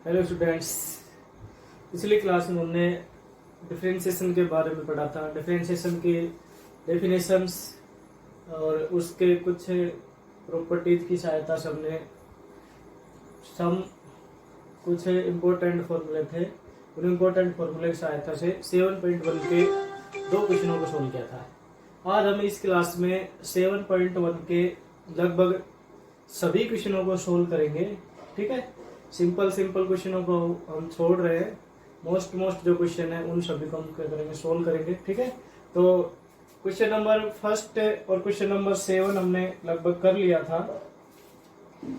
Hello students. पिछली class में हमने डिफरेंशिएशन के बारे में पढ़ा था। डिफरेंशिएशन की डेफिनेशंस और उसके कुछ प्रॉपर्टीज की सहायता से हमने कुछ इम्पोर्टेंट फॉर्मूले थे। उन इम्पोर्टेंट फॉर्मूले की सहायता से 7.1 के दो क्वेश्चनों को सोल्व किया था। आज हम इस क्लास में 7.1 के लगभग सभी क्वेश्चनों को सोल्व करेंगे। ठीक है, सिंपल क्वेश्चनों को हम छोड़ रहे हैं। मोस्ट जो क्वेश्चन है उन सभी को हम क्या करेंगे, सोल्व करेंगे। ठीक है, तो क्वेश्चन नंबर फर्स्ट और क्वेश्चन नंबर 7 हमने लगभग कर लिया था।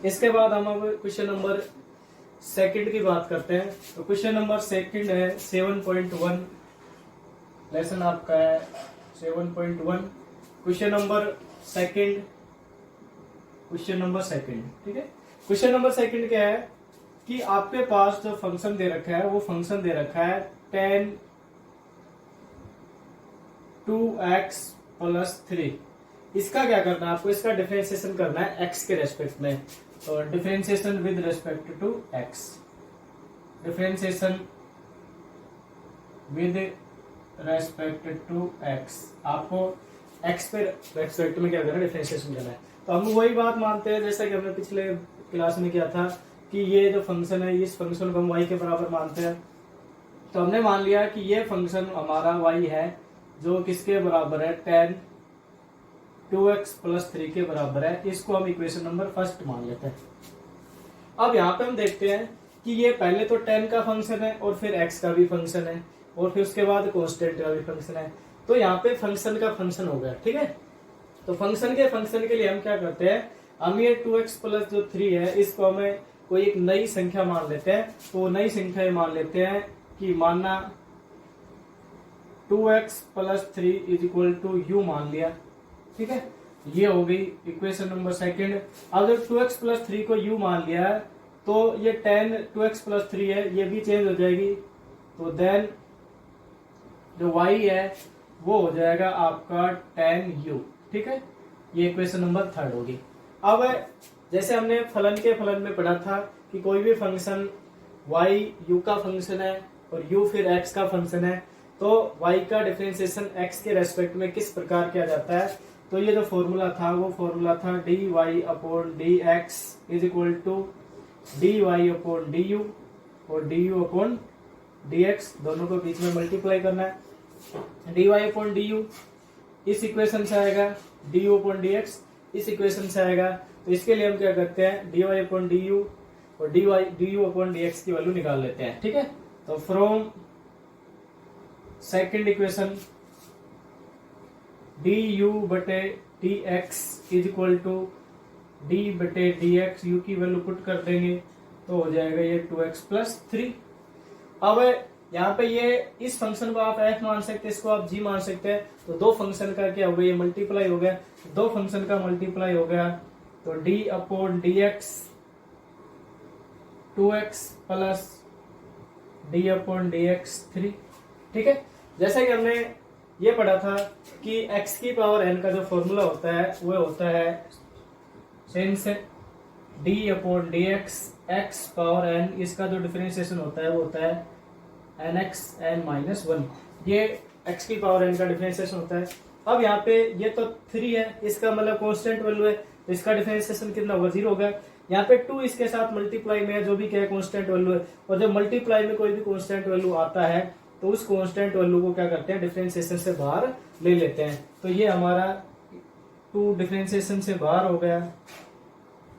इसके बाद हम अब क्वेश्चन नंबर सेकंड की बात करते हैं। तो क्वेश्चन नंबर सेकंड है 7.1। लेसन आपका है 7.1। क्वेश्चन नंबर सेकंड ठीक है। क्वेश्चन नंबर सेकंड क्या है कि आपके पास जो फंक्शन दे रखा है वो फंक्शन दे रखा है tan 2x + 3। इसका क्या करना है आपको, इसका डिफरेंशिएशन करना है x के रेस्पेक्ट में। और differentiation with respect to x, differentiation with respect to x, आपको x पे रेस्पेक्ट में क्या करना है, डिफरेंशिएशन करना है। तो हम वही बात मानते हैं जैसा कि हमने पिछले क्लास में किया था कि ये जो फंक्शन है इस फंक्शन को हम y के बराबर मानते हैं। तो हमने मान लिया कि ये फंक्शन हमारा y है जो किसके बराबर है, tan 2x + 3 के बराबर है। इसको हम इक्वेशन नंबर फर्स्ट मान लेते हैं। अब यहाँ पे हम देखते हैं कि ये पहले तो tan का फंक्शन है और फिर x का भी फंक्शन है और फिर उसके बाद कांस्टेंट का भी फंक्शन है। तो यहाँ पे फंक्शन का फंक्शन हो गया। ठीक है, तो फंक्शन के लिए हम क्या करते हैं, हम ये 2x + जो 3 है इसको हमें कोई एक नई संख्या मान लेते हैं। तो नई संख्या मान लेते हैं कि मानना 2x + 3 = u मान लिया। ठीक है, ये हो गई इक्वेशन नंबर सेकंड। अगर 2x + 3 को u मान लिया है तो ये tan 2x + 3 है ये भी चेंज हो जाएगी। तो देन जो y है वो हो जाएगा आपका tan u। ठीक है, ये इक्वेशन नंबर थर्ड होगी। अब जैसे हमने फलन में पढ़ा था कि कोई भी फंक्शन y u का फंक्शन है और u फिर x का फंक्शन है, तो y का डिफरेंशिएशन x के रेस्पेक्ट में किस प्रकार किया जाता है। तो ये जो फॉर्मूला था वो फॉर्मूला था dy/dx = dy/du और du/dx, दोनों को बीच में मल्टीप्लाई करना है। dy/du इस इक्वेशन से आएगा, du/dx इस इक्वेशन से आएगा। तो इसके लिए हम क्या करते हैं, dy/du और du/dx की वैल्यू निकाल लेते हैं। ठीक है, तो from second equation du/dx = d/dx, u की वैल्यू पुट कर देंगे तो हो जाएगा ये 2x + 3। अब यहाँ पे ये इस फंक्शन को आप f मान सकते हैं, इसको आप g मान सकते हैं। तो दो फंक्शन का क्या हो गया, ये मल्टीप्लाई हो गया। दो फंक्शन का मल्टीप्लाई हो गया तो d/dx 2x + d/dx 3। ठीक है, जैसे कि हमने ये पढ़ा था कि x की पावर n का जो फॉर्मूला होता है वो होता है since d/dx x power n, इसका जो डिफरेंशिएशन होता है वो होता है nx n-1। ये x की पावर n का डिफरेंशिएशन होता है। अब यहाँ पे ये तो 3 है, इसका मतलब कांस्टेंट वैल्यू है, तो इसका डिफरेंशिएशन कितना होगा, 0 होगा। यहाँ पे 2 इसके साथ मल्टीप्लाई में है जो भी क्या है कांस्टेंट वैल्यू है। और जब मल्टीप्लाई में कोई भी कांस्टेंट वैल्यू आता है तो उस कांस्टेंट वैल्यू को क्या करते हैं, डिफरेंशिएशन से बाहर ले लेते हैं। तो ये हमारा 2 डिफरेंशिएशन से बाहर हो गया,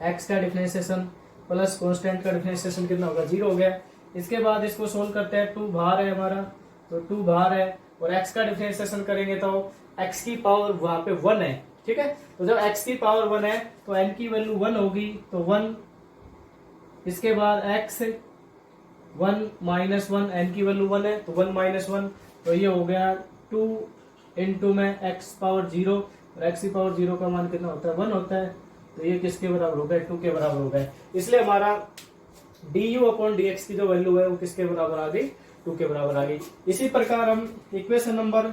x का डिफरेंशिएशन प्लस कांस्टेंट का डिफरेंशिएशन कितना होगा, 0 हो गया। इसके बाद इसको सोल्व करते हैं, 2 बाहर है हमारा, तो 2 बाहर है और x का डिफरेंशिएशन करेंगे तो x की पावर वहां पे 1 है। ठीक है, तो जब x की पावर 1 है तो n की वैल्यू 1 होगी, तो 1। इसके बाद x 1 - 1, n की वैल्यू 1 है तो 1 - 1, तो ये हो गया 2 × में x पावर 0 और x की पावर 0 का मान कितना होता है, 1 होता है। तो ये किसके बराबर हो गया, 2 के बराबर हो गया। इसलिए हमारा du/dx की जो वैल्यू है वो किसके बराबर आ गई, 2 के बराबर आ गई। इसी प्रकार हम इक्वेशन नंबर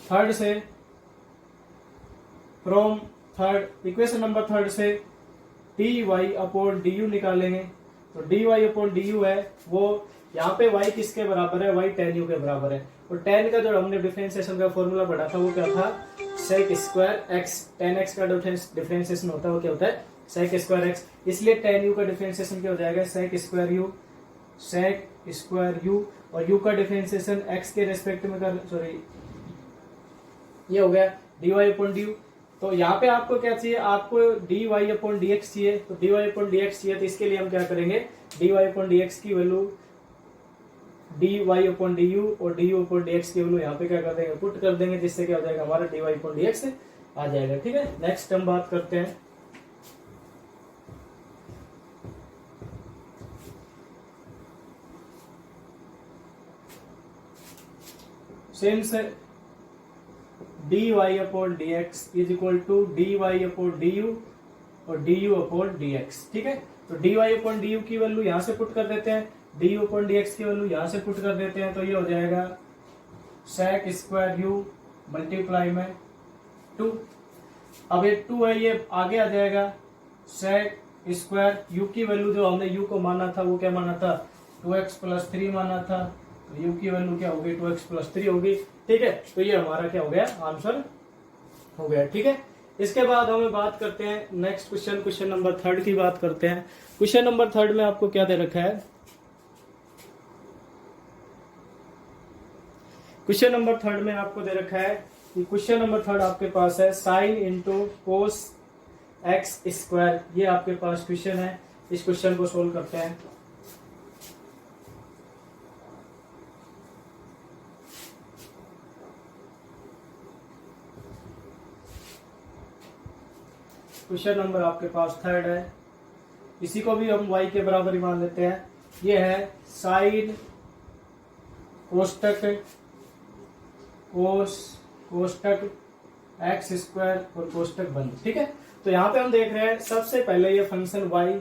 थर्ड से from third equation number third से dy/du निकालेंगे। तो d y upon d u है वो यहाँ पे y किसके बराबर है, y tan u के बराबर है। और tan का जो हमने डिफरेंशिएशन का फॉर्मूला पढ़ा था वो क्या था, sec square x, tan x का डिफरेंशिएशन होता है वो क्या होता है sec स्क्वायर x, इसलिए tan u का डिफरेंशिएशन क्या हो जाएगा sec स्क्वायर u और u का डिफरेंशिएशन x के रेस्पेक्ट में कर, सॉरी ये हो गया dy अपॉन dy। तो यहाँ पे आपको क्या चाहिए, आपको dy अपॉन dx चाहिए, तो dy अपॉन dx चाहिए तो इसके लिए हम क्या करेंगे, dy अपॉन dx की वैल्यू dy अपॉन du और du अपॉन dx की वैल्यू यहाँ पे क्या कर देंगे, पुट कर देंगे, जिससे क्या हो जाएगा हमारा dy अपॉन dx आ जाएगा। ठीक है, नेक्स्ट हम बात करते हैं since dy upon dx is equal to dy upon du और du अपॉन dx। ठीक है, तो dy अपॉन du की वैल्यू यहां से पुट कर देते हैं, du अपॉन dx की वैल्यू यहां से पुट कर देते हैं, तो ये हो जाएगा sec स्क्वायर u मल्टीप्लाई में 2। अब ये 2 है ये आगे आ जाएगा sec स्क्वायर u की वैल्यू जो हमने u को माना था वो क्या माना था 2x प्लस 3 माना था, तो u की वैल्यू क्या होगी 2x प्लस 3 होगी। ठीक है, तो ये हमारा क्या हो गया, आंसर हो गया। ठीक है, इसके बाद हमें बात करते हैं नेक्स्ट क्वेश्चन, क्वेश्चन नंबर 3 की बात करते हैं। क्वेश्चन नंबर 3 में आपको क्या दे रखा है, क्वेश्चन नंबर 3 में आपको दे रखा है कि क्वेश्चन नंबर 3 आपके पास है sine into cos x square, ये आपके पास क्वेश्चन है। इस क्वेश्चन को सोल्व करते हैं। क्वेश्चन नंबर आपके पास 3 है, इसी को भी हम y के बराबर ही मान लेते हैं। ये है साइन कोष्टक कोष्टक एक्स स्क्वायर और कोष्टक बंद। ठीक है, तो यहाँ पे हम देख रहे हैं सबसे पहले ये फंक्शन y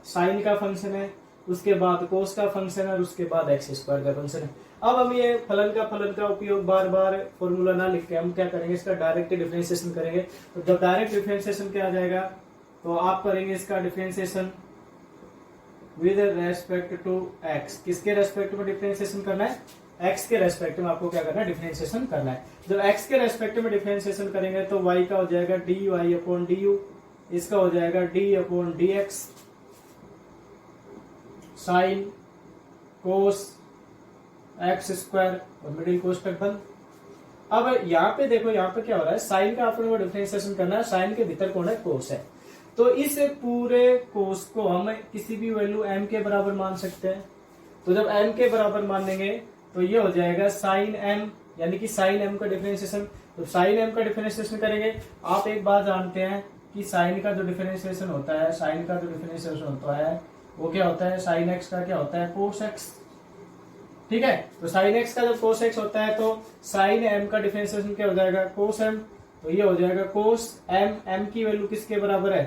साइन का फंक्शन है, उसके बाद कोस का फंक्शन है और उसके बाद एक्स स्क्वायर का फंक्शन है। अब हम ये फलन का उपयोग बार बार फॉर्मूला ना लिख के हम क्या करेंगे, इसका डायरेक्ट डिफरेंशिएशन करेंगे। तो जब डायरेक्ट डिफरेंशिएशन क्या आ जाएगा, तो आप करेंगे इसका differentiation with respect to x. किसके रेस्पेक्ट में डिफरेंशिएशन करना है, एक्स के रेस्पेक्ट में आपको क्या करना है, डिफरेंशिएशन करना है। जब एक्स के रेस्पेक्ट में डिफरेंशिएशन करेंगे तो y का हो जाएगा dy अपॉन du, इसका हो जाएगा d upon dx sine cos x square और मिडिल कोष्टक बंद। अब यहाँ पे देखो, यहाँ पे क्या हो रहा है, साइन का अपने को डिफरेंशिएशन करना है, साइन के भीतर कौन है, कोस है। तो इस पूरे कोस को हम किसी भी वैल्यू m के बराबर मान सकते हैं। तो जब m के बराबर मानेंगे तो ये हो जाएगा साइन m, यानी कि साइन m का डिफरेंशिएशन। तो साइन m का डिफरेंशिएशन करेंगे, आप एक बात जानते हैं कि साइन का जो डिफरेंशिएशन होता है, साइन का जो डिफरेंशिएशन होता है वो क्या होता है, साइन x का क्या होता है, कोस x। ठीक है, तो साइन x का जब कोस x होता है तो साइन m का डिफरेंशिएशन क्या हो जाएगा, कोस m। तो ये हो जाएगा कोस m की वैल्यू किसके बराबर है,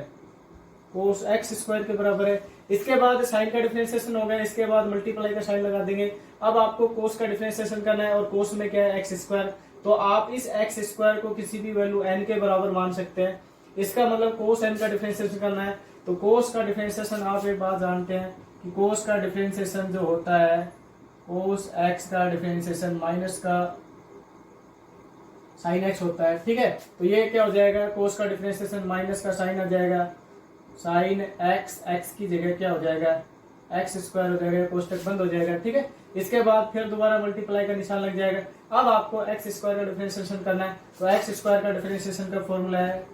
कोस x स्क्वायर के बराबर है। इसके बाद साइन का डिफरेंशिएशन हो गया, इसके बाद मल्टीप्लाई का साइन लगा देंगे। अब आपको कोस का डिफरेंशिएशन करना है और कोस में क्या है, एक्स स्क्वायर। तो आप इस एक्स स्क्वायर को किसी भी वैल्यू n के बराबर मान सकते हैं। इसका मतलब कोस n का डिफरेंशिएशन करना है। तो कोस का डिफरेंशिएशन आप एक बात जानते हैं कि कोस का डिफरेंशिएशन जो होता है, कोस x का डिफरेंशिएशन माइनस का साइन x होता है। ठीक है, तो ये क्या हो जाएगा, कोस का डिफरेंशिएशन माइनस का साइन आ जाएगा, साइन x की जगह क्या हो जाएगा, एक्स स्क्वायर हो जाएगा, कोष्टक बंद हो जाएगा। ठीक है, इसके बाद फिर दोबारा मल्टीप्लाई का निशान लग जाएगा। अब आपको एक्स स्क्वायर का डिफरेंशिएशन करना है, तो एक्स स्क्वायर का डिफरेंशिएशन का फॉर्मूला है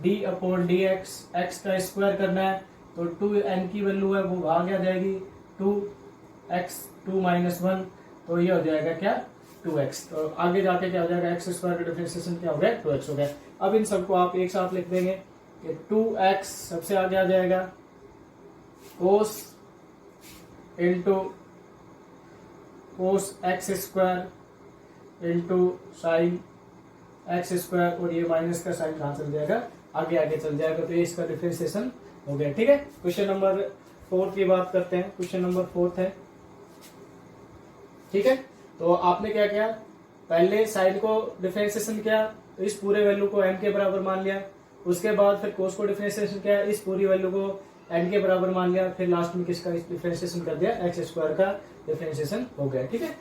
d अपॉन डी एक्स का स्क्वायर करना है। तो 2n की वैल्यू है वो भाग आ जाएगी 2x 2 माइनस 1, तो ये हो जाएगा क्या 2x। तो आगे जाके क्या हो जाएगा, एक्स स्क्वायर का डिफरेंशिएशन क्या हो गया, 2x हो गया। अब इन सबको आप एक साथ लिख देंगे कि 2x सबसे आगे आ जाएगा cos into cos x square into sine x square, और ये माइनस का साइन कहाँ चल जाएगा, आगे आगे चल जाएगा। तो ये इसका डिफरेंशिएशन हो गया। ठीक है, क्वेश्चन नंबर 4 की बात करते हैं। क्वेश्चन नंबर 4 है। ठीक है, तो आपने क्या किया, पहले साइन को डिफरेंशिएशन किया, तो इस पूरे वैल्यू को m के बराबर मान लिया। उसके बाद फिर कोस को डिफरेंशिएशन किया, इस पूरी वैल्यू को n के बराबर मान लिया, फिर लास्ट में किसका डिफरेंशिएशन कर दिया, एक्स स्क्वायर का डिफरेंशिएशन हो गया। ठीक है,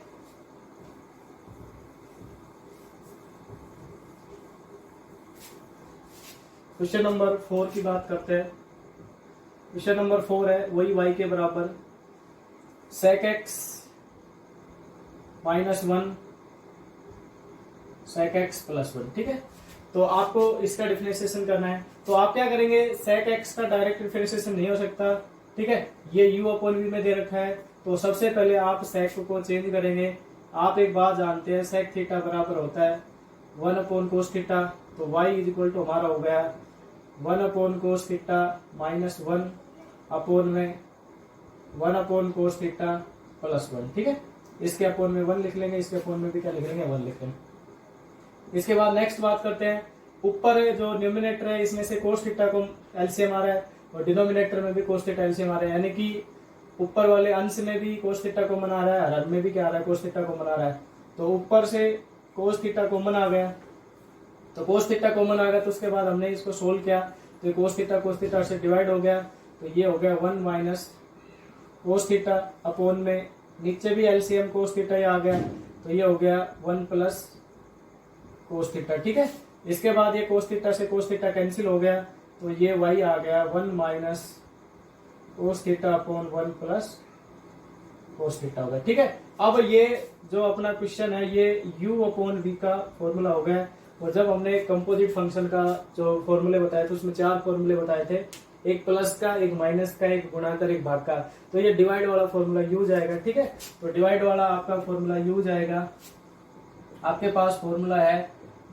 क्वेश्चन नंबर 4 की बात करते हैं। क्वेश्चन नंबर 4 है वही y के बराबर sec x -1 sec x +1। ठीक है, तो आपको इसका डिफरेंशिएशन करना है। तो आप क्या करेंगे, sec x का डायरेक्ट डिफरेंशिएशन नहीं हो सकता। ठीक है, ये u/v में दे रखा है, तो सबसे पहले आप sec को चेंज करेंगे। आप एक बात जानते हैं, sec थीटा बराबर होता है 1/cos थीटा, तो y इक्वल टू हमारा हो गया 1/cos थीटा -1 अपोन में 1/cos थीटा +1। ठीक है, इसके अपोन में 1 लिख लेंगे, इसके अपोन में भी क्या लिख लेंगे, 1 लिख लेंगे। इसके बाद नेक्स्ट बात करते हैं, ऊपर जो न्यूमिनेटर है इसमें से cos थीटा को एलसीएम आ रहा है और डिनोमिनेटर में भी cos थीटा एलसीएम आ रहा है, यानी कि ऊपर वाले अंश में भी cos थीटा को मना रहा है, हर में भी क्या आ रहा है, cos थीटा को मना रहा है। तो ऊपर से cos थीटा कॉमन आ गया, तो cos थीटा कॉमन आ गया, तो उसके बाद हमने इसको सोल्व किया, तो cos थीटा से डिवाइड हो गया, तो ये हो गया 1 माइनस cos थीटा अपोन में नीचे भी एलसीएम cos थीटा ही आ गया, तो ये हो गया 1 प्लस cos थीटा। ठीक है, इसके बाद ये cos थीटा से cos थीटा कैंसिल हो गया, तो ये y आ गया 1 minus cos theta upon 1 plus cos theta हो गया। ठीक है, अब ये जो अपना क्वेश्चन है ये u/v का फॉर्मूला हो गया, और जब हमने कंपोजिट फंक्शन का जो फॉर्मूले बताए थे उसमें 4 फॉर्मूले बताए थे, एक प्लस का, एक माइनस का, एक गुणाकर, एक भाग का, तो ये डिवाइड वाला फॉर्मूला u जाएगा। ठीक है, तो डिवाइड वाला आपका फॉर्मूला u जाएगा। आपके पास फॉर्मूला है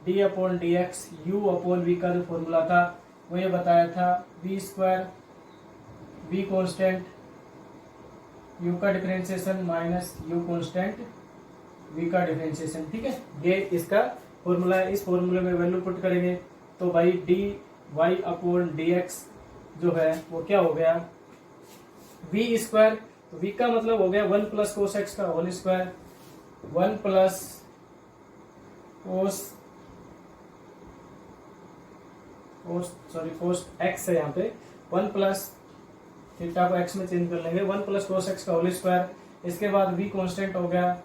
d/dx u/v का जो फॉर्मूला था वो ये बताया था v², v कांस्टेंट, u का differentiation minus u constant v का डिफरेंशिएशन। ठीक है, ये इसका फॉर्मूला है। इस फॉर्मूले में वैल्यू पुट करेंगे तो भाई dy/dx जो है वो क्या हो गया, v², तो v का मतलब हो गया 1 प्लस cos x का whole square, 1 plus cos x है यहाँ पे, 1 प्लस थीटा को x में चेंज कर लेंगे, 1 प्लस cos x का होल स्क्वायर। इसके बाद v कांस्टेंट हो गया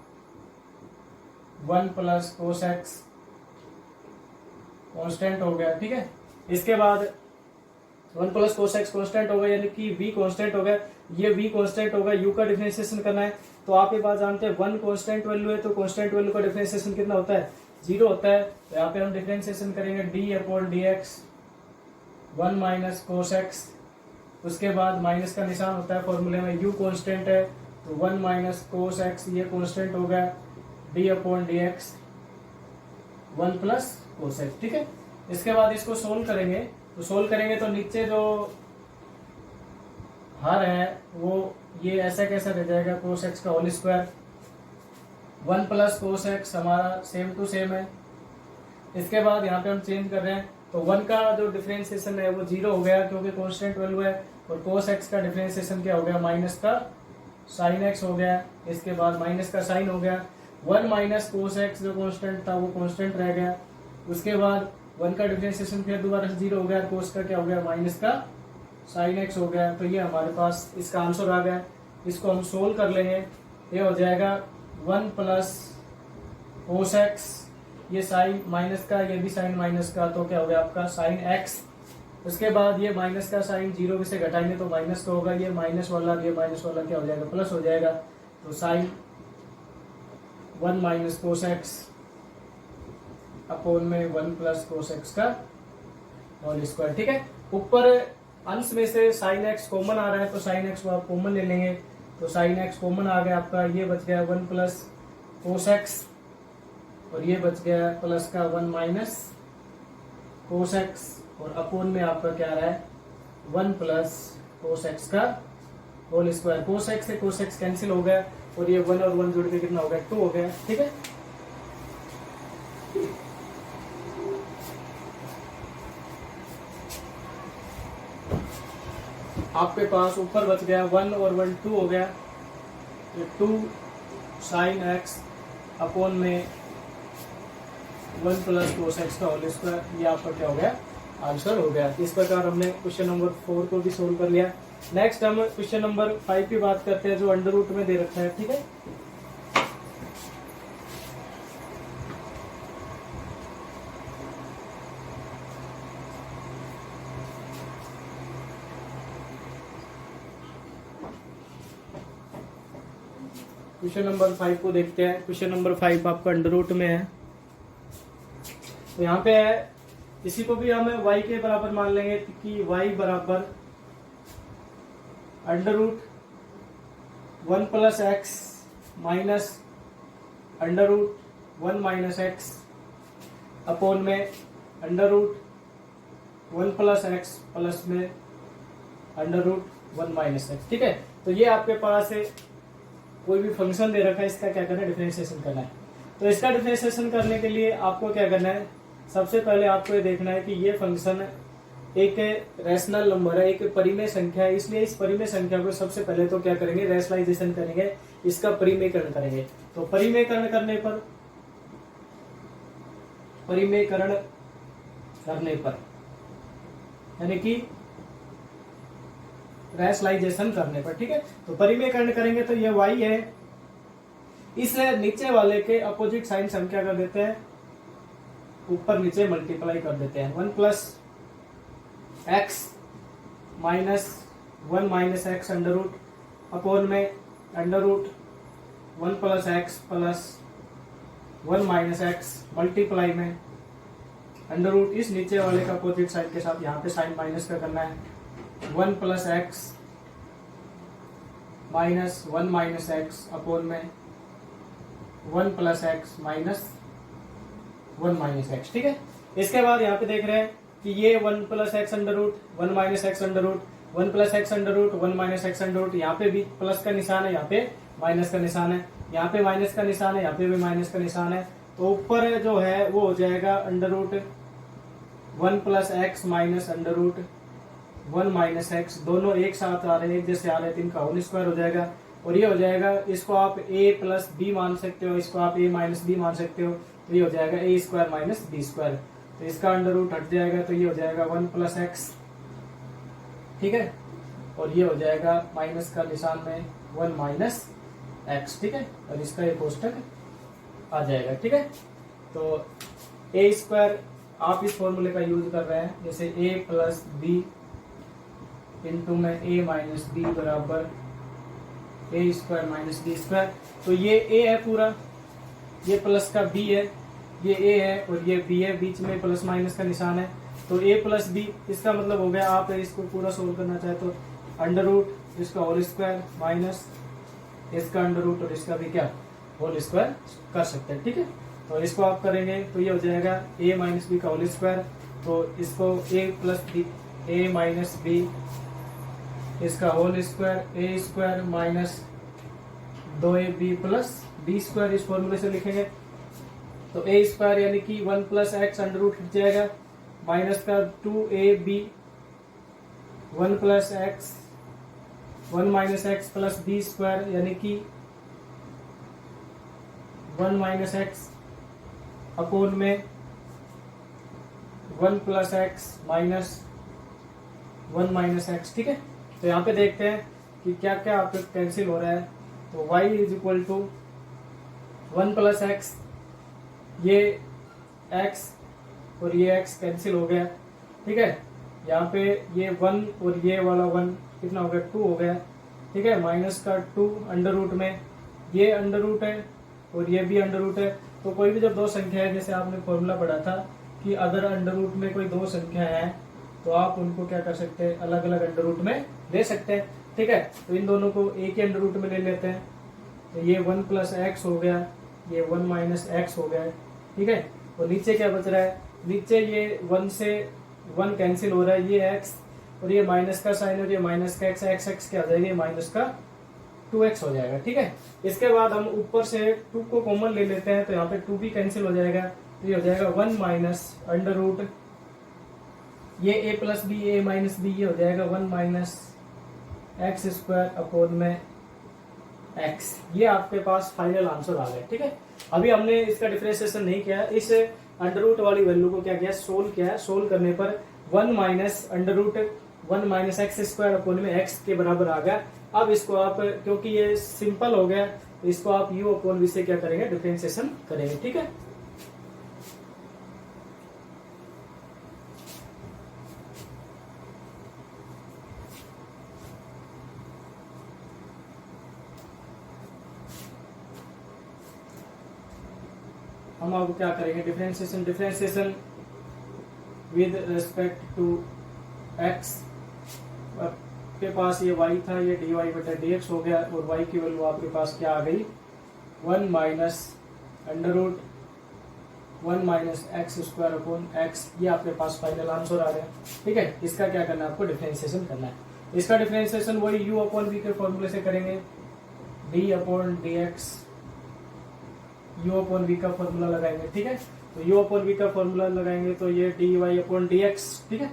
1 प्लस cos x कांस्टेंट हो गया। ठीक है, इसके बाद 1 प्लस cos x कांस्टेंट हो गया, यानी कि v कांस्टेंट हो गया, ये v कांस्टेंट होगा, u का डिफरेंशिएशन करना है। तो आप ये बात जानते हैं 1 कांस्टेंट वैल्यू है, तो कांस्टेंट वैल्यू का डिफरेंशिएशन कितना होता है, 0 होता है। तो यहाँ पे हम डिफरेंशिएशन करेंगे d/dx 1 माइनस cos x, उसके बाद माइनस का निशान होता है फॉर्मूले में, u कांस्टेंट है, तो 1 माइनस cos x ये कांस्टेंट हो गया, d/dx 1 प्लस cos x। ठीक है, इसके बाद इसको सोल्व करेंगे, तो सोल्व करेंगे तो नीचे जो हर है वो ये ऐसा कैसा रह जाएगा, cos x का whole square, 1 plus cos x हमारा सेम टू सेम है। इसके बाद यहाँ पे हम चेंज कर रहे हैं, तो 1 का जो डिफरेंशिएशन है वो 0 हो गया क्योंकि कांस्टेंट वैल्यू है, और cos x का डिफरेंशिएशन क्या हो गया, माइनस का sin x हो गया, इसके बाद माइनस का साइन हो गया, 1 माइनस cos x जो कांस्टेंट था वो कांस्टेंट रह गया। उसके बाद 1 का डिफरेंशिएशन फिर दोबारा से 0 हो गया, cos का क्या हो गया, माइनस का sin x हो गया। तो ये हमारे पास इसका आंसर आ गया। इसको हम सोल्व कर लेंगे, ये हो जाएगा 1 प्लस cos x, ये साइन माइनस का, ये भी साइन माइनस का, तो क्या हो गया आपका sin x। उसके बाद ये माइनस का साइन 0 से घटाएंगे तो माइनस का होगा, ये माइनस वाला क्या हो जाएगा, प्लस हो जाएगा, तो sine 1 minus cos x upon में 1 प्लस cos x का होल स्क्वायर। ठीक है, ऊपर अंश में से sin x कॉमन आ रहा है, तो sin x को आप कॉमन ले लेंगे, तो sin x कॉमन आ गया आपका, ये बच गया 1 प्लस cos x, और ये बच गया प्लस का 1 माइनस cos x, और अपोन में आपका क्या आ रहा है, 1 प्लस cos x का होल स्क्वायर। cos x से cos x कैंसिल हो गया, और ये 1 और 1 जुड़ के कितना हो गया, 2 हो गया। ठीक है, आपके पास ऊपर बच गया 1 और 1 2 हो गया, तो 2 sin x अपोन में 1 प्लस cos x का होल स्क्वायर, ये आपका क्या हो गया, आंसर हो गया। इस प्रकार हमने क्वेश्चन नंबर 4 को भी सोल्व कर लिया। नेक्स्ट हम क्वेश्चन नंबर 5 की बात करते हैं, जो अंडर रूट में दे रखा है। ठीक है, क्वेश्चन नंबर 5 को देखते हैं। क्वेश्चन नंबर 5 आपका अंडर रूट में है। तो यहाँ पे है, इसी को भी हम y के बराबर मान लेंगे कि y बराबर under root 1 plus x minus under root 1 minus x upon में under root 1 plus x plus में अंडर रूट 1 माइनस एक्स। ठीक है, तो ये आपके पास है कोई भी फंक्शन दे रखा है, इसका क्या करना है, डिफरेंशिएशन करना है। तो इसका डिफरेंशिएशन करने के लिए आपको क्या करना है, सबसे पहले आपको ये देखना है कि ये फंक्शन एक रैशनल नंबर है, एक परिमेय संख्या है, इसलिए इस परिमेय संख्या को सबसे पहले तो क्या करेंगे, रैशनलाइजेशन करेंगे, इसका परिमेयकरण करेंगे। तो परिमेयकरण करने पर यानी कि रैशनलाइजेशन करने पर, ठीक है, तो परिमेयकरण करेंगे तो ये y है, इस नीचे वाले के अपोजिट साइन हम क्या कर देते हैं, ऊपर नीचे मल्टीप्लाई कर देते हैं। 1 plus x minus 1 minus x under root upon में under root 1 plus x plus 1 minus x multiply में अंडर रूट इस नीचे वाले का अपोजिट साइन के साथ यहाँ पे साइन माइनस का करना है, 1 plus x minus 1 minus x upon में 1 plus x minus 1 minus x. ठीक है, इसके बाद यहाँ पे देख रहे हैं कि ये 1 plus x under root 1 minus x under root 1 plus x under root 1 minus x under root, यहाँ पे भी प्लस का निशान है, यहाँ पे माइनस का निशान है, यहाँ पे माइनस का निशान है, यहाँ पे भी माइनस का निशान है। तो ऊपर जो है वो हो जाएगा under root 1 plus x minus under root 1 minus x, दोनों एक साथ आ रहे हैं, एक जैसे आ रहे हैं, इनका होल स्क्वायर हो जाएगा। और ये हो जाएगा, इसको आप a प्लस बी मान सकते हो, इसको आप a माइनस बी मान सकते हो, तो ये हो जाएगा a square minus b square. तो इसका अंडर रूट हट जाएगा, तो ये हो जाएगा 1 प्लस एक्स। ठीक है, और ये हो जाएगा माइनस का निशान में 1 माइनस एक्स। ठीक है, और इसका ये कोष्टक आ जाएगा। ठीक है, तो a स्क्वायर आप इस फॉर्मूले का यूज कर रहे हैं, जैसे a प्लस बी इंटू में a माइनस बी बराबर a square minus b square. तो ये a है पूरा, ये प्लस का b है, ये a है और ये b है, बीच में प्लस माइनस का निशान है, तो a प्लस b, इसका मतलब हो गया, आप इसको पूरा सोल्व करना चाहे तो अंडर रूट इसका होल स्क्वायर माइनस इसका अंडर रूट और इसका भी क्या होल स्क्वायर कर सकते हैं। ठीक है, तो इसको आप करेंगे तो ये हो जाएगा a माइनस बी का होल स्क्वायर, तो इसको a plus b a minus b इसका whole square a square minus 2ab plus b square, इस फॉर्मूले से लिखेंगे। तो a स्क्वायर यानी कि 1 प्लस एक्स अंडर रूट हट जाएगा, माइनस का 2ab 1 plus x 1 minus x plus b square यानी कि 1 माइनस एक्स अपॉन में 1 plus x minus 1 minus x. ठीक है, तो यहाँ पे देखते हैं कि क्या क्या आपको कैंसिल हो रहा है। तो y is equal to 1 plus x, ये x और ये x कैंसिल हो गया। ठीक है, यहाँ पे ये 1 और ये वाला 1 कितना हो गया, 2 हो गया। ठीक है, माइनस का 2 अंडर रूट में, ये अंडर रूट है और ये भी अंडर रूट है। तो कोई भी जब दो संख्या है, जैसे आपने फॉर्मूला पढ़ा था कि अगर अंडर रूट में कोई दो संख्या है तो आप उनको क्या कर सकते हैं, अलग अलग अंडर रूट में ले सकते हैं। ठीक है, तो इन दोनों को एक ही अंडर रूट में ले लेते हैं, तो ये 1 प्लस एक्स हो गया, ये 1 माइनस एक्स हो गया। ठीक है, और नीचे क्या बच रहा है, नीचे ये 1 से 1 कैंसिल हो रहा है, ये x और ये माइनस का साइन और ये माइनस का x क्या हो जाएगा, ये माइनस का 2x हो जाएगा। ठीक है, इसके बाद हम ऊपर से 2 को कॉमन ले लेते हैं, तो यहाँ पे 2 भी कैंसिल हो जाएगा, तो ये हो जाएगा 1 माइनस अंडर रूट ये a plus b a minus b, ये हो जाएगा 1 माइनस एक्स स्क्वायर अपॉन में x। ये आपके पास फाइनल आंसर आ गया। ठीक है, अभी हमने इसका डिफरेंशिएशन नहीं किया, इस अंडर रूट वाली वैल्यू को क्या किया, सोल्व किया है। सोल्व करने पर 1 minus under root 1 minus x square upon में एक्स के बराबर आ गया। अब इसको आप, क्योंकि ये सिंपल हो गया, तो इसको आप u अपोन वी से क्या करेंगे, डिफरेंशिएशन करेंगे। ठीक है, हम अब क्या करेंगे, differentiation with respect to x। आपके पास ये y था, ये dy बटा dx हो गया, और y की वैल्यू आपके पास क्या आ गई, 1 minus under root 1 minus x square upon x. ये आपके पास फाइनल आंसर आ रहा है। ठीक है, इसका क्या करना है, आपको डिफरेंशिएशन करना है। इसका डिफरेंशिएशन वही u अपॉन वी के फॉर्मूले से करेंगे, d upon dx, u upon v का फॉर्मूला लगाएंगे। ठीक है, तो u अपॉन वी का फॉर्मूला लगाएंगे तो ये dy अपॉन dx। ठीक है,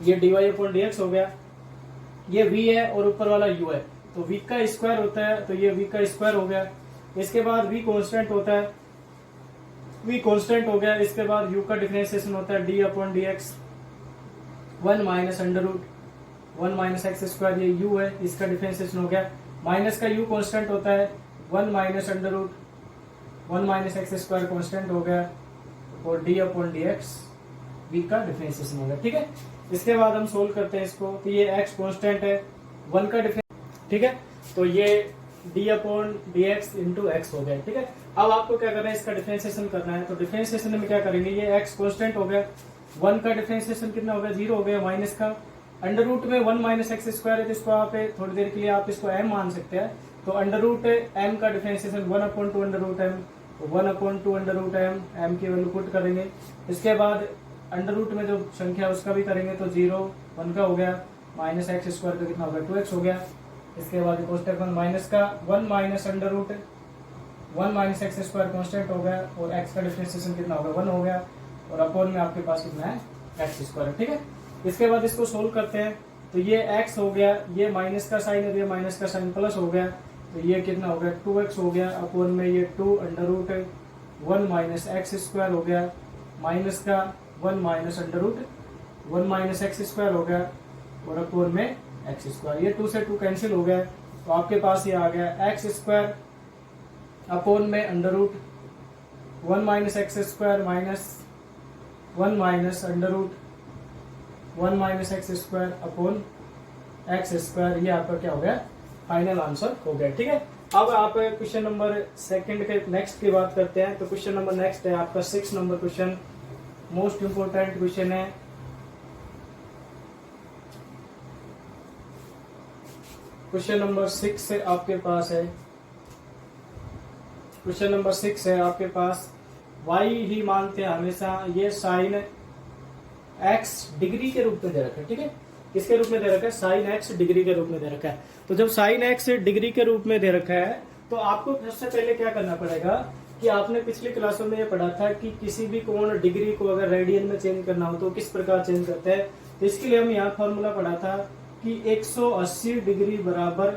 ये dy अपॉन dx हो गया, ये v है और ऊपर वाला u है, तो v का स्क्वायर होता है, तो ये v का स्क्वायर हो गया। इसके बाद v कांस्टेंट होता है, v कांस्टेंट हो गया। इसके बाद u का डिफरेंशिएशन होता है d upon dx, 1 minus under root 1 minus x square, ये u है, इसका डिफरेंशिएशन हो गया। माइनस का u कांस्टेंट होता है 1 minus under root 1 minus x square constant हो गया, और d अपॉन dx v का डिफरेंशिएशन हो गया। ठीक है, इसके बाद हम सोल्व करते हैं इसको, तो ये x कांस्टेंट है, 1 का डिफरेंस। ठीक है, तो ये d upon dx into x हो गया। ठीक है, अब आपको क्या करना है, इसका डिफरेंशिएशन करना है। तो डिफरेंशिएशन में क्या करेंगे, ये x कांस्टेंट हो गया, 1 का डिफरेंशिएशन कितना हो गया, 0 हो गया, माइनस का अंडर रूट में 1 माइनस एक्स स्क्वायर है, तो इसको आप थोड़ी देर के लिए आप इसको m मान सकते हैं। तो अंडर रूट m का differentiation 1 upon 2 under root m, 1 upon 2 under root m की वैल्यू पुट करेंगे। इसके बाद अंडर रूट में जो संख्या उसका भी करेंगे, तो 0 1 का हो गया, माइनस एक्स स्क्वायर का कितना हो गया, 2x हो गया। इसके बाद कांस्टेंट माइनस का 1 minus under root 1 minus x square constant हो गया, और x का डिफरेंशिएशन कितना हो गया, 1 हो गया, और अपॉन में आपके पास कितना है, एक्स स्क्वायर। ठीक है, इसके बाद इसको सोल्व करते हैं, तो ये x हो गया, ये माइनस का साइन है, ये माइनस का साइन प्लस हो गया, तो ये कितना हो गया, 2x हो गया, अपॉन में ये 2 under root 1 minus x square हो गया, माइनस का 1 minus under root 1 minus x square हो गया, और अपॉन में एक्स स्क्वायर। ये 2 से 2 कैंसिल हो गया, तो आपके पास ये आ गया एक्स स्क्वायर अपॉन में under root 1 minus x square minus 1 minus under root 1 minus x square upon x square. ये आपका क्या हो गया, फाइनल आंसर हो गया। ठीक है, अब आप क्वेश्चन नंबर सेकंड के नेक्स्ट की बात करते हैं। तो क्वेश्चन नंबर नेक्स्ट है आपका 6 number question, most important question है। क्वेश्चन नंबर 6 से आपके पास है, क्वेश्चन नंबर 6 है आपके पास, y ही मानते हैं हमेशा, ये साइन x डिग्री के रूप में दे रखा है। ठीक है, किसके रूप में दे रखा है, साइन x डिग्री के रूप में दे रखा है। तो जब साइन x डिग्री के रूप में दे रखा है, तो आपको सबसे पहले क्या करना पड़ेगा कि आपने पिछली क्लासों में ये पढ़ा था कि किसी भी कोण डिग्री को अगर रेडियन में चेंज करना हो तो किस प्रकार चेंज करते हैं। तो इसके लिए हम यहाँ फॉर्मूला पढ़ा था कि 180 डिग्री बराबर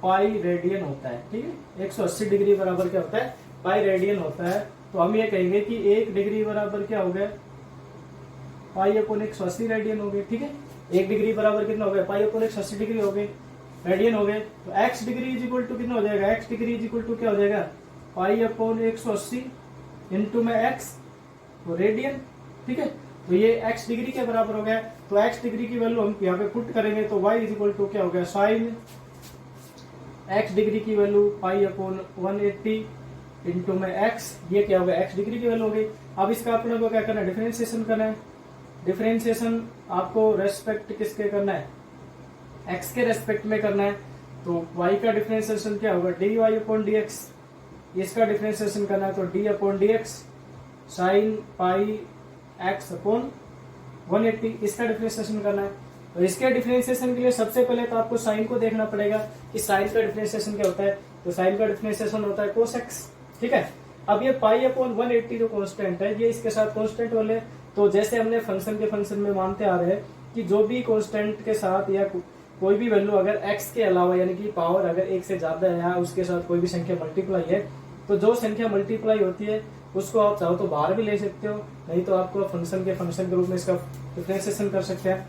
पाई रेडियन होता है। ठीक है, 180 डिग्री बराबर क्या होता है, पाई रेडियन होता है। तो हम ये कहेंगे कि 1 डिग्री बराबर क्या हो गया, पाई अपॉन 180 रेडियन हो गए। ठीक है, 1 डिग्री बराबर कितना हो गया, पाई अपॉन 180 डिग्री हो गए, रेडियन हो गए। तो x degree is equal to कितना हो जाएगा, x degree is equal to क्या हो जाएगा, पाई अपॉन 180 इंटू में x, तो रेडियन। ठीक है, तो ये x डिग्री के बराबर हो गया। तो x डिग्री की वैल्यू हम यहाँ पे पुट करेंगे, तो y इज इक्वल टू क्या हो गया, साइन x डिग्री की वैल्यू पाई अपॉन 180 इंटू में x, ये क्या हो गया, x डिग्री की वैल्यू हो गई। अब इसका अपने को क्या करना है, डिफरेंशिएशन करना है। डिफरेंशिएशन आपको रेस्पेक्ट किसके करना है, x के रेस्पेक्ट में करना है। तो y का डिफरेंशिएशन क्या होगा, dy अपॉन dx, इसका डिफरेंशिएशन करना है, तो d upon dx sine pi x upon 180, इसका डिफरेंशिएशन करना है। तो इसके डिफरेंशिएशन के लिए सबसे पहले तो आपको साइन को देखना पड़ेगा कि साइन का डिफरेंशिएशन क्या होता है। तो साइन का डिफरेंशिएशन होता है cos x। ठीक है, अब ये पाई अपॉन 180 जो कांस्टेंट है, ये इसके साथ कांस्टेंट वाले, तो जैसे हमने फंक्शन के फंक्शन में मानते आ रहे हैं कि जो भी कांस्टेंट के साथ या कोई भी वैल्यू अगर x के अलावा यानी कि पावर अगर 1 से ज्यादा है या उसके साथ कोई भी संख्या मल्टीप्लाई है, तो जो संख्या मल्टीप्लाई होती है उसको आप चाहो तो बाहर भी ले सकते हो, नहीं तो आपको फंक्शन के रूप में इसका डिफरेंशिएशन कर सकते हैं।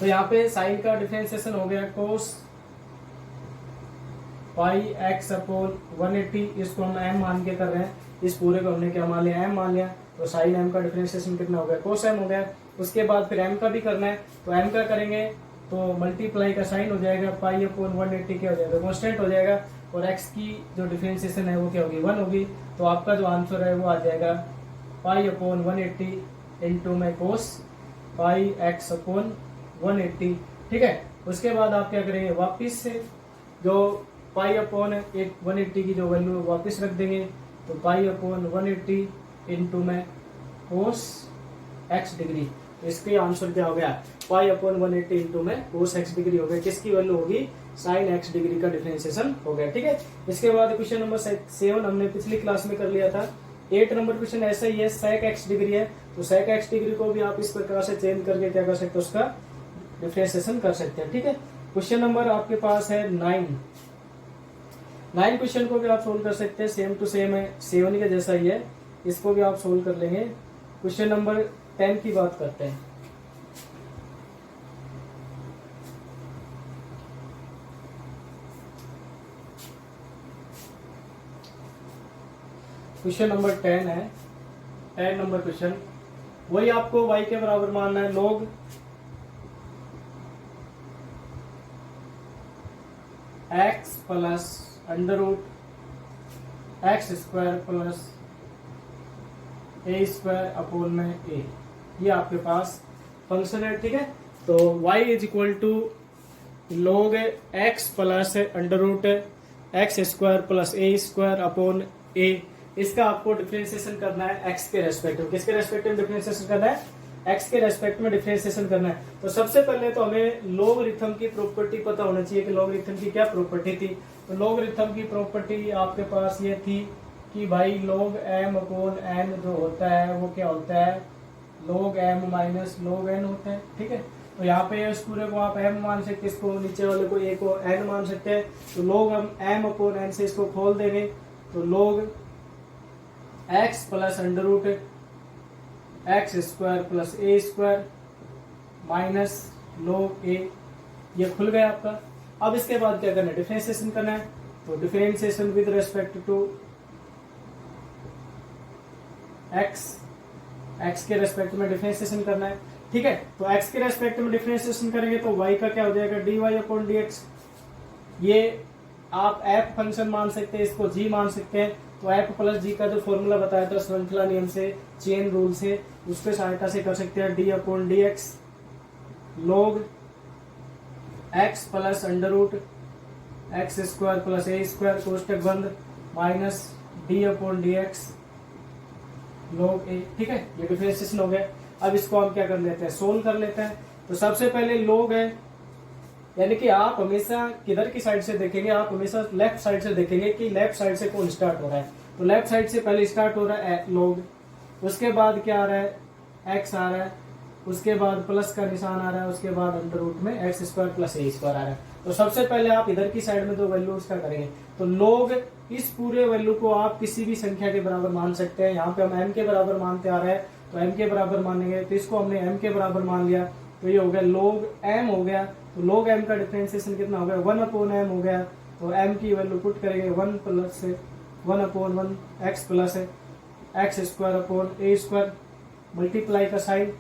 तो यहाँ पे साइन का डिफरेंशिएशन हो गया कोस पाई एक्स अपॉन 180, इसको हम m मान के कर रहे हैं, इस पूरे को हमने क्या मान लिया, m मान लिया। तो साइन m का डिफरेंशिएशन कितना हो गया, कोस m हो गया। उसके बाद फिर m का भी करना है, तो m का करेंगे तो मल्टीप्लाई का साइन हो जाएगा, पाई अपॉन 180 क्या हो जाएगा, कॉन्स्टेंट हो जाएगा। और x की जो डिफरेंशिएशन है वो क्या होगी, 1 होगी। तो आपका जो आंसर है वो आ जाएगा पाई अपॉन 180 इंटू में कोस पाई एक्स अपॉन 180। ठीक है, उसके बाद आप क्या करेंगे, वापिस से जो पाई अपॉन 180 की जो वैल्यू वापस रख देंगे, तो पाई अपॉन 180 इंटू में कोस एक्स डिग्री। इसके आंसर क्या हो गया, पाई अपॉन 180 इंटू में कोस एक्स डिग्री हो गया। किसकी वैल्यू होगी, साइन एक्स डिग्री का डिफरेंशिएशन हो गया। ठीक है, इसके बाद क्वेश्चन नंबर 7 हमने पिछली क्लास में कर लिया था। 8 नंबर क्वेश्चन ऐसा ही है, सेक एक्स डिग्री है, तो सेक एक्स डिग्री को भी आप इस प्रकार से चेंज करके क्या कर सकते हो, उसका डिफरेंशिएशन कर सकते हैं। ठीक है, क्वेश्चन नंबर आपके पास है 9 क्वेश्चन को भी आप सोल्व कर सकते हैं, सेम टू सेम है, 7 के जैसा ही है, इसको भी आप सोल्व कर लेंगे। क्वेश्चन नंबर 10 की बात करते हैं। क्वेश्चन नंबर 10 है, 10 नंबर क्वेश्चन, वही आपको y के बराबर मानना है, log x plus under root x square plus a square upon में ए, ये आपके पास फंक्शन है। ठीक है, तो y is equal to log x plus under root x square plus a square upon a. इसका आपको डिफरेंशिएशन करना है x के रेस्पेक्ट में। किसके रेस्पेक्ट में डिफरेंशिएशन करना है, x के रेस्पेक्ट में डिफरेंशिएशन करना है। तो सबसे पहले तो हमें लॉगरिथम की प्रॉपर्टी पता होना चाहिए कि लॉगरिथम की क्या प्रॉपर्टी थी। तो लॉगरिथम की प्रॉपर्टी आपके पास ये थी कि भाई log m अपॉन n जो होता है वो क्या होता है, log m minus log n होता है। ठीक है, तो यहाँ पे इस पूरे को आप m मान सकते हैं, इसको नीचे वाले को a को n मान सकते हैं। तो log हम m अपॉन n से इसको खोल देंगे, तो log x plus under root x square plus a square minus log a, ये खुल गया आपका। अब इसके बाद क्या करना है, डिफरेंशिएशन करना है। तो differentiation with respect to x के रेस्पेक्ट में डिफरेंशिएशन करना है। ठीक है, तो x के रेस्पेक्ट में डिफरेंशिएशन करेंगे तो y का क्या हो जाएगा, dy अपॉन dx। ये आप f फंक्शन मान सकते हैं, इसको g मान सकते हैं। तो f प्लस g का जो फॉर्मूला बताया था श्रृंखला नियम से, चेन रूल से, उसके सहायता से कर सकते हैं, d upon dx log x plus under root x square plus a square कोष्टक बंद minus d upon dx log a। ठीक है, ये डिफरेंशिएशन हो गया। अब इसको हम क्या कर लेते हैं, सोल्व कर लेते हैं। तो सबसे पहले log है, यानी कि आप हमेशा किधर की साइड से देखेंगे, आप हमेशा लेफ्ट साइड से देखेंगे कि लेफ्ट साइड से कौन स्टार्ट हो रहा है। तो लेफ्ट साइड से पहले स्टार्ट हो रहा है log, उसके बाद क्या आ रहा है, x आ रहा है, उसके बाद प्लस का निशान आ रहा है, उसके बाद अंडर रूट में x square plus a square आ रहा है। तो सबसे पहले आप इधर की साइड में जो वैल्यू उसका करेंगे, तो log इस पूरे वैल्यू को आप किसी भी संख्या के बराबर मान सकते हैं। यहाँ पे हम m के बराबर मानते आ रहे हैं, तो m के बराबर मानेंगे, तो इसको हमने m के बराबर मान लिया, तो ये हो गया log m हो गया। तो log m का डिफरेंशिएशन कितना हो गया, 1 अपॉन m हो गया। तो m की वैल्यू पुट करेंगे 1 plus 1 upon 1 x plus x square upon a square, multiply का साइन।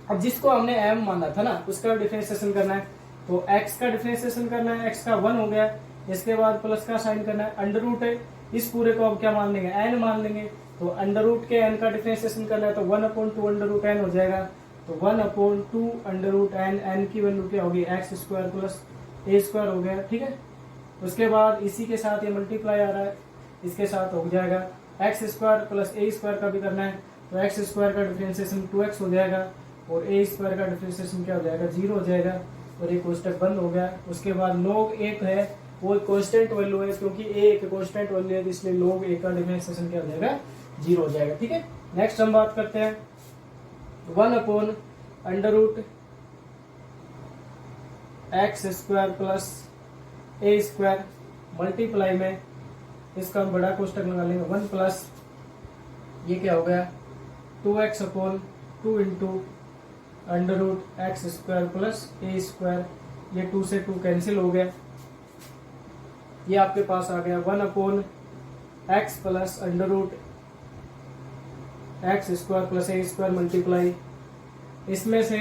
अब जिसको हमने m माना था ना, उसका डिफरेंशिएशन करना है। तो x का डिफरेंशिएशन करना है, x का 1 हो गया, इसके बाद प्लस का साइन करना है, अंडर रूट है, इस पूरे को अब क्या मान लेंगे, n मान लेंगे। तो अंडर रूट के n का डिफरेंशिएशन करना है, तो 1 अपॉन 2 अंडर रूट n हो जाएगा। तो 1 अपॉन 2 अंडर रूट n की वैल्यू क्या होगी, x square plus a square हो गया। ठीक है, उसके बाद इसी के साथ ये मल्टीप्लाई आ रहा है, इसके साथ हो जाएगा x square plus a square का भी करना है। तो एक्स स्क्वायर का डिफरेंशिएशन 2x हो जाएगा और ए स्क्वायर का डिफरेंशिएशन क्या हो जाएगा, 0 हो जाएगा, और ये कोष्टक बंद हो गया। उसके बाद log एक है, वो कांस्टेंट वैल्यू है, क्योंकि a एक कांस्टेंट वैल्यू है, इसलिए log a का डिफरेंशिएशन क्या हो जाएगा, 0 हो जाएगा। ठीक है, नेक्स्ट हम बात करते हैं 1 upon under root x square plus a square multiply में, इसका हम बड़ा कोष्टक लगा लेंगे, 1 प्लस ये क्या हो गया 2x upon 2 into under root x square plus a square, ये 2 से 2 कैंसिल हो गया, ये आपके पास आ गया 1 x plus under root x square plus a square multiply, इसमें से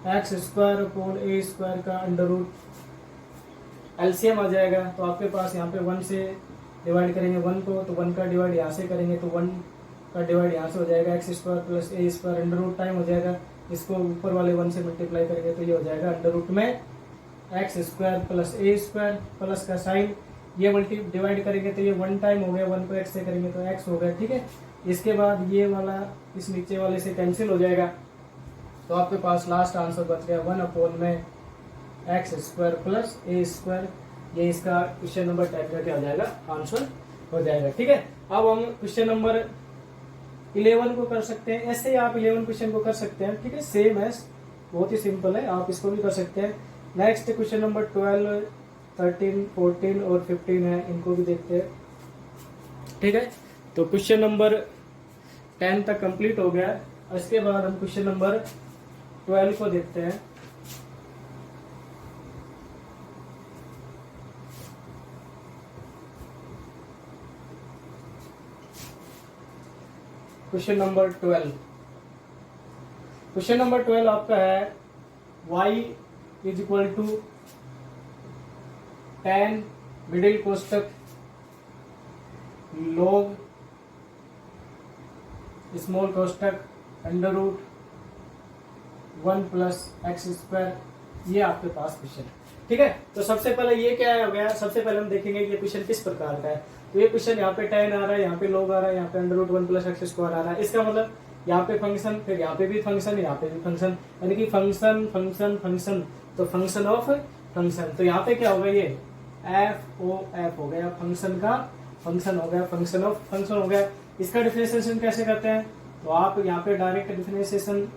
x square upon a square का अंडर रूट एलसीएम आ जाएगा। तो आपके पास यहाँ पे 1 से डिवाइड करेंगे 1 को, तो 1 का डिवाइड यहाँ से करेंगे तो 1 का डिवाइड यहाँ से हो जाएगा, x square plus a square under root time हो जाएगा, इसको ऊपर वाले 1 से मल्टीप्लाई करेंगे तो ये हो जाएगा अंडर रूट में x square plus a square plus का साइन, ये मल्टी डिवाइड करेंगे तो ये 1 टाइम हो गया, 1 को एक्स से करेंगे तो एक्स हो गया। ठीक है, इसके बाद ये वाला इस नीचे वाले से कैंसिल हो जाएगा, तो आपके पास लास्ट आंसर बच गया 1 में x square plus a square, ये इसका क्वेश्चन नंबर 10 का क्या हो जाएगा, आंसर हो जाएगा। ठीक है, अब हम क्वेश्चन नंबर 11 को कर सकते हैं, ऐसे ही आप 11 क्वेश्चन को कर सकते हैं। ठीक है, सेम है, बहुत ही सिंपल है, आप इसको भी कर सकते हैं। नेक्स्ट क्वेश्चन नंबर 12, 13, 14 और 15 है, इनको भी देखते हैं। ठीक है, तो क्वेश्चन नंबर 10 तक कंप्लीट हो गया, इसके बाद हम क्वेश्चन नंबर 12 को देखते हैं। क्वेश्चन नंबर 12, क्वेश्चन नंबर 12 आपका है y is equal to tan middle कोष्टक log स्मॉल कोष्टक under root 1 plus x square, ये आपके पास क्वेश्चन है। ठीक है, तो सबसे पहले ये क्या हो गया, सबसे पहले हम देखेंगे कि ये क्वेश्चन किस प्रकार का है। तो ये क्वेश्चन यहाँ पे tan आ रहा है, यहाँ पे log आ रहा है, यहाँ पे under root 1 plus x square आ रहा है, इसका मतलब यहाँ पे फंक्शन, फिर यहाँ पे भी फंक्शन, यहाँ पे भी फंक्शन, यानी कि फंक्शन फंक्शन फंक्शन, तो फंक्शन ऑफ फंक्शन। तो यहाँ पे क्या होगा, ये एफ ओ एफ हो गया, फंक्शन का फंक्शन हो गया, फंक्शन ऑफ फंक्शन हो गया। इसका डिफरेंशिएशन कैसे करते हैं, तो आप यहाँ पे direct differentiation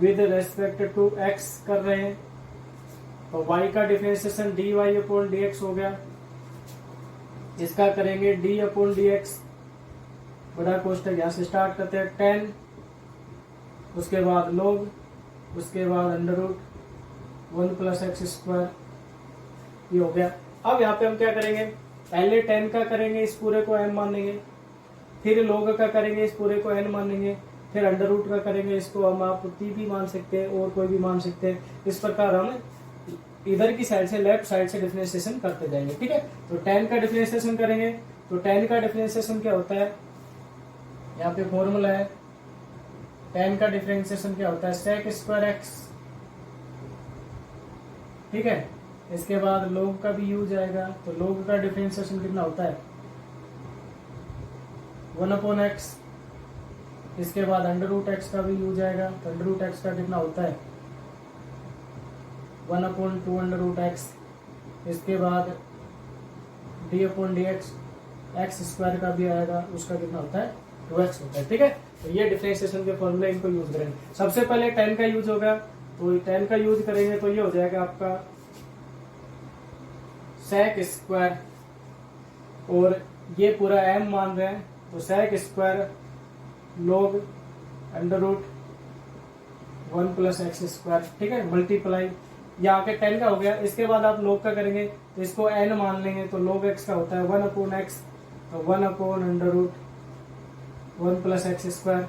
with respect to x कर रहे हैं, तो y का डिफरेंशिएशन dy अपॉन dx हो गया, इसका करेंगे d अपॉन dx, बड़ा कोष्टक यहाँ से स्टार्ट करते हैं 10, उसके बाद log, उसके बाद under root 1 plus x square, ये हो गया। अब यहाँ पे हम क्या करेंगे, पहले 10 का करेंगे, इस पूरे को m मानेंगे, फिर log का करेंगे, इस पूरे को n मानेंगे, फिर अंडर रूट का करेंगे, इसको हम आप t भी मान सकते हैं और कोई भी मान सकते हैं। इस प्रकार हम इधर की साइड से लेफ्ट साइड से डिफरेंशिएशन करते जाएंगे। ठीक है, तो 10 का डिफरेंशिएशन करेंगे, तो 10 का डिफरेंशिएशन क्या होता है, यहाँ पे फॉर्मूला है, 10 का डिफरेंशिएशन क्या होता है, सेक स्क्वायर एक्स। ठीक है, इसके बाद log का भी यूज आएगा, तो log का डिफरेंशिएशन कितना होता है 1 अपॉन एक्स, इसके बाद अंडर रूट एक्स का भी यूज आएगा, तो अंडर रूट एक्स का कितना होता है 1 अपॉन 2 अंडर रूट एक्स, इसके बाद D upon d x square का भी आएगा, उसका कितना होता है 2x होता है। ठीक है, तो ये डिफरेंशिएशन के फॉर्मूले, इनको यूज करेंगे। सबसे पहले 10 का यूज होगा, तो 10 का यूज करेंगे तो ये हो जाएगा आपका सेक स्क्वायर, और ये पूरा m मान रहे हैं, तो sec square log under root 1 plus x square. ठीक है, मल्टीप्लाई, यहाँ के 10 का हो गया, इसके बाद आप log का करेंगे तो इसको n मान लेंगे, तो log x का होता है 1 अपॉन एक्स, तो 1 upon under root 1 plus x square,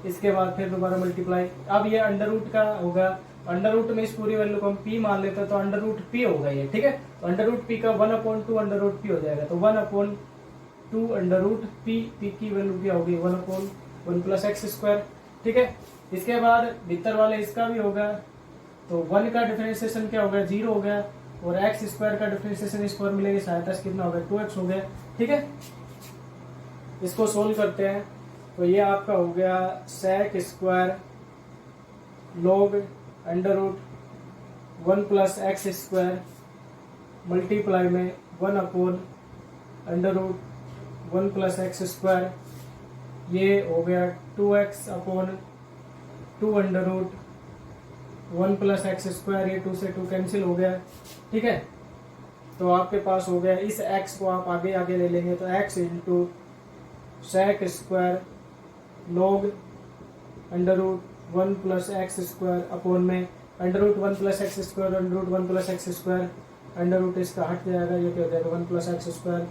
इसके बाद फिर दोबारा मल्टीप्लाई। अब ये अंडर रूट का होगा, अंडर रूट में इस पूरी वैल्यू को हम p मान लेते हैं, तो अंडर रूट p होगा ये। ठीक है, तो अंडर रूट p का 1 अपॉन 2 अंडर रूट p हो जाएगा, तो 1 अपॉन 2 अंडर रूट p की वैल्यू क्या होगी 1 अपॉन 1 प्लस एक्स स्क्वायर। ठीक है, इसके बाद भीतर वाले इसका भी होगा, तो 1 का डिफरेंशिएशन क्या होगा 0 हो गया, और एक्स स्क्वायर का डिफरेंशिएशन इस फॉर्मूले की सहायता से कितना हो गया 2x हो गया। ठीक है, इसको सोल्व करते हैं, तो ये आपका हो गया sec square log under root 1 plus x square multiply में 1 upon under root 1 plus x square, ये हो गया 2x upon 2 under root 1 plus x square, ये 2 से 2 कैंसिल हो गया। ठीक है, तो आपके पास हो गया, इस x को आप आगे आगे ले लेंगे, तो x into sec square log under root one plus x square upon में under root one plus x square, under root one plus x square, under root इसका हट जाएगा, ये क्या हो जाएगा वन प्लस एक्स स्क्वायर।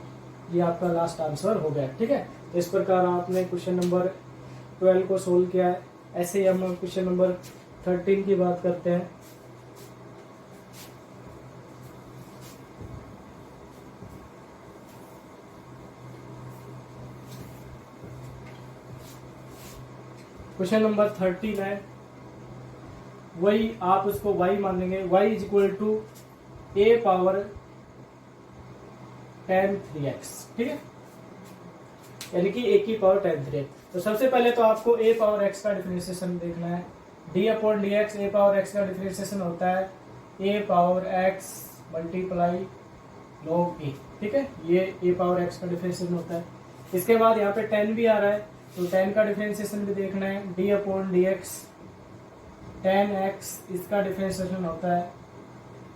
ये आपका लास्ट आंसर हो गया। ठीक है, तो इस प्रकार आपने क्वेश्चन नंबर 12 को सोल्व किया है। ऐसे ही हम क्वेश्चन नंबर 13 की बात करते हैं। क्वेश्चन नंबर 13 है, वही आप उसको y मान लेंगे, y is equal to a power 10 3x। ठीक है, यानी कि a की पावर 10 3x। तो सबसे पहले तो आपको a पावर x का डिफरेंशिएशन देखना है। d upon d x, a power x का डिफरेंशिएशन होता है a power x multiply log a। ठीक है, ये a पावर x का डिफरेंशिएशन होता है। इसके बाद यहाँ पे 10 भी आ रहा है, तो 10 का डिफरेंशिएशन भी देखना है। d upon d x 10x, इसका डिफरेंशिएशन होता है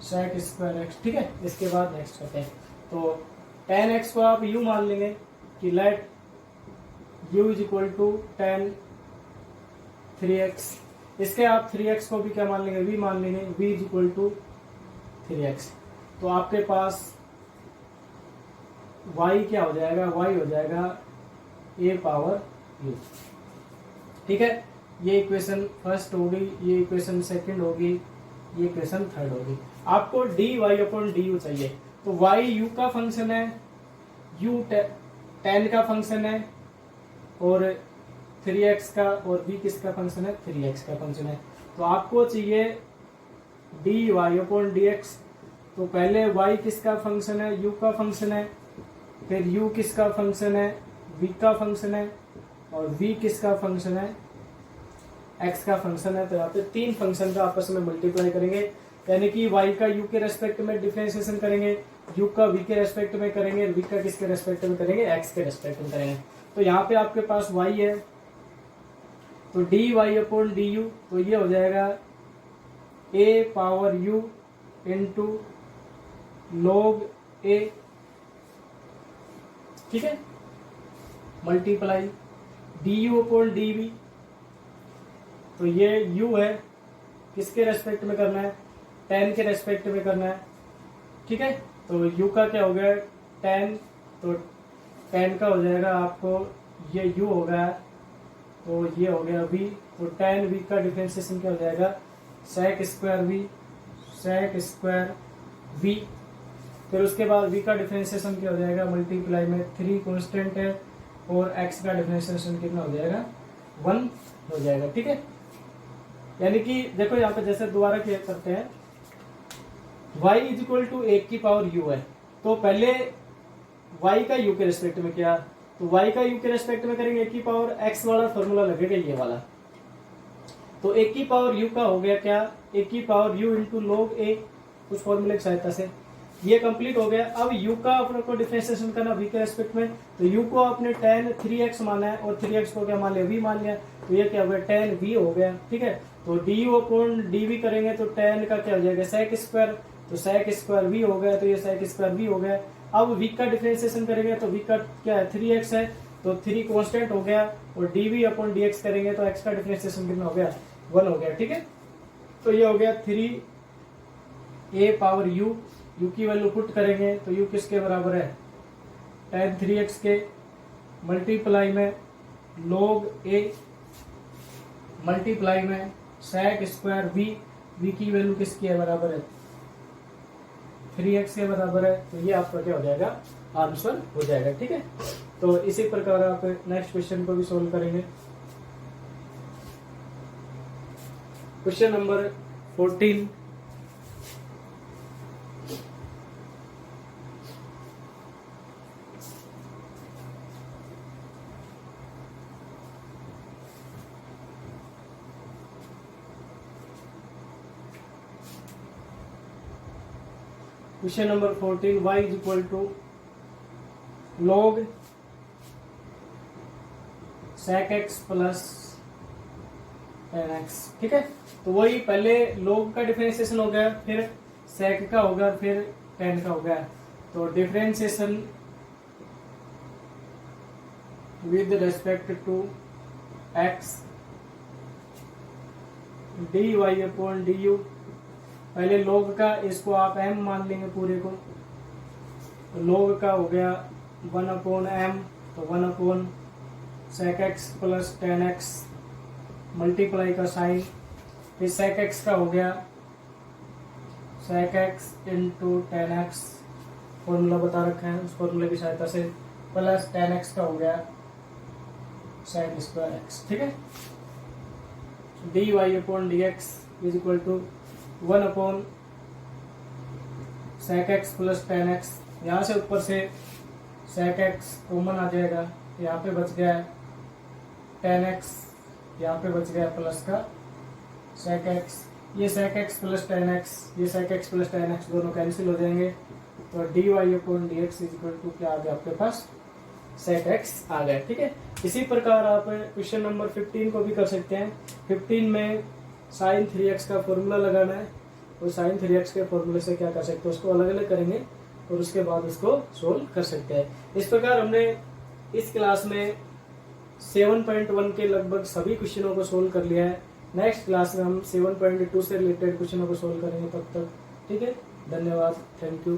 sec स्क्वायर x। ठीक है, इसके बाद नेक्स्ट करते हैं। तो 10x को आप u मान लेंगे कि let u is equal to 10 3x। इसके आप 3x को भी क्या मान लेंगे, v मान लेंगे, v is equal to 3x। तो आपके पास y क्या हो जाएगा, y हो जाएगा a पावर u। ठीक है, ये इक्वेशन फर्स्ट होगी, ये इक्वेशन सेकंड होगी, ये इक्वेशन थर्ड होगी। आपको dy अपॉन du चाहिए, तो y u का फंक्शन है, u 10 का फंक्शन है, और 3x का, और v किसका फंक्शन है, 3x का फंक्शन है। तो आपको चाहिए dy अपॉन dx। तो पहले y किसका फंक्शन है, u का फंक्शन है, फिर u किसका फंक्शन है, v का फंक्शन है, और v किसका फंक्शन है, x का फंक्शन है। तो यहाँ पे तीन फंक्शन का आपस में मल्टीप्लाई करेंगे, यानी कि y का u के रेस्पेक्ट में डिफरेंशिएशन करेंगे, u का v के रेस्पेक्ट में करेंगे, v का किसके रेस्पेक्ट में करेंगे, x के रेस्पेक्ट में करेंगे। तो यहाँ पे आपके पास y है, तो dy अपॉन du, तो ये हो जाएगा a power u into log a। ठीक है, मल्टीप्लाई du अपॉन dv, तो ये u है, किसके रेस्पेक्ट में करना है, 10 के रेस्पेक्ट में करना है। ठीक है, तो u का क्या हो गया 10, तो 10 का हो जाएगा आपको, ये u हो गया, तो ये हो गया v, तो 10 v का डिफरेंशिएशन क्या हो जाएगा sec स्क्वायर v। फिर उसके बाद v का डिफरेंशिएशन क्या हो जाएगा, मल्टीप्लाई में 3 कांस्टेंट है, और x का डिफरेंशिएशन कितना हो जाएगा 1 हो जाएगा। ठीक है, यानी कि देखो यहाँ पे जैसे दोबारा क्लियर करते हैं, y इज इक्वल टू 1 की पावर u है। तो पहले y का u के रेस्पेक्ट में किया, तो y का u के रेस्पेक्ट में करेंगे 1 की पावर x वाला फॉर्मूला लगेगा ये वाला। तो 1 की पावर u का हो गया क्या, 1 की power u into log a, कुछ फॉर्मूले की सहायता से ये कंप्लीट हो गया। अब u का अपने को डिफरेंशिएशन करना v के रेस्पेक्ट में, तो u को आपने 10 3x माना है, और 3x को क्या मान लिया, v मान लिया, तो ये क्या हो गया 10 v हो गया। ठीक है, तो du अपॉन dv करेंगे, तो 10 का क्या हो जाएगा sec स्क्वायर, तो sec स्क्वायर v हो गया, तो ये sec स्क्वायर v हो गया। अब v का डिफरेंशिएशन करेंगे, तो v का क्या है 3x है, तो 3 कांस्टेंट हो गया, और dv अपॉन dx करेंगे, तो x का डिफरेंशिएशन कितना हो गया 1 हो गया। ठीक है, तो ये हो गया 3a पावर u, u की वैल्यू पुट करेंगे, तो u किसके बराबर है tan 3x के, मल्टीप्लाई में log a, मल्टीप्लाई में sec स्क्वायर v, v की वैल्यू किसकी है बराबर है 3x के बराबर है। तो ये आपका क्या हो जाएगा आंसर हो जाएगा। ठीक है, तो इसी प्रकार आप नेक्स्ट क्वेश्चन को भी सोल्व करेंगे। Question number 14, question number 14, y is equal to log sec x plus tan x। ठीक है, तो वही पहले log का डिफरेंशिएशन हो गया, फिर sec का हो गया, फिर tan का हो गया। तो differentiation with respect to x d y upon d u, पहले log का, इसको आप m मान लेंगे पूरे को, तो log का हो गया 1 अपॉन m, तो 1 upon sec x plus tan x multiply का साइन, फिर sec x का हो गया sec x into ten x, formula बता रखा है उस फॉर्मूले की सहायता से, प्लस टेन एक्स का हो गया sec स्क्वायर एक्स। ठीक है, d y upon d x is equal to 1 upon sec x plus tan x, यहाँ से ऊपर से sec x कॉमन आ जाएगा, यहाँ पे बच गया टेन एक्स, यहाँ पे बच गया प्लस का sec x, ये sec x plus tan x, ये sec x plus tan x दोनों कैंसिल हो जाएंगे, तो d y upon d x is equal to क्या आ गया आपके पास sec x आ गया। ठीक है, इसी प्रकार आप क्वेश्चन नंबर 15 को भी कर सकते हैं। 15 में sin 3x का फॉर्मूला लगाना है, और sin 3x के फॉर्मूले से क्या कर सकते हैं, उसको अलग अलग करेंगे और उसके बाद उसको सोल्व कर सकते हैं। इस प्रकार हमने इस क्लास में 7.1 के लगभग सभी क्वेश्चनों को सोल्व कर लिया है। नेक्स्ट क्लास में हम 7.2 से रिलेटेड क्वेश्चनों को सोल्व करेंगे तब तक। ठीक है, धन्यवाद, थैंक यू।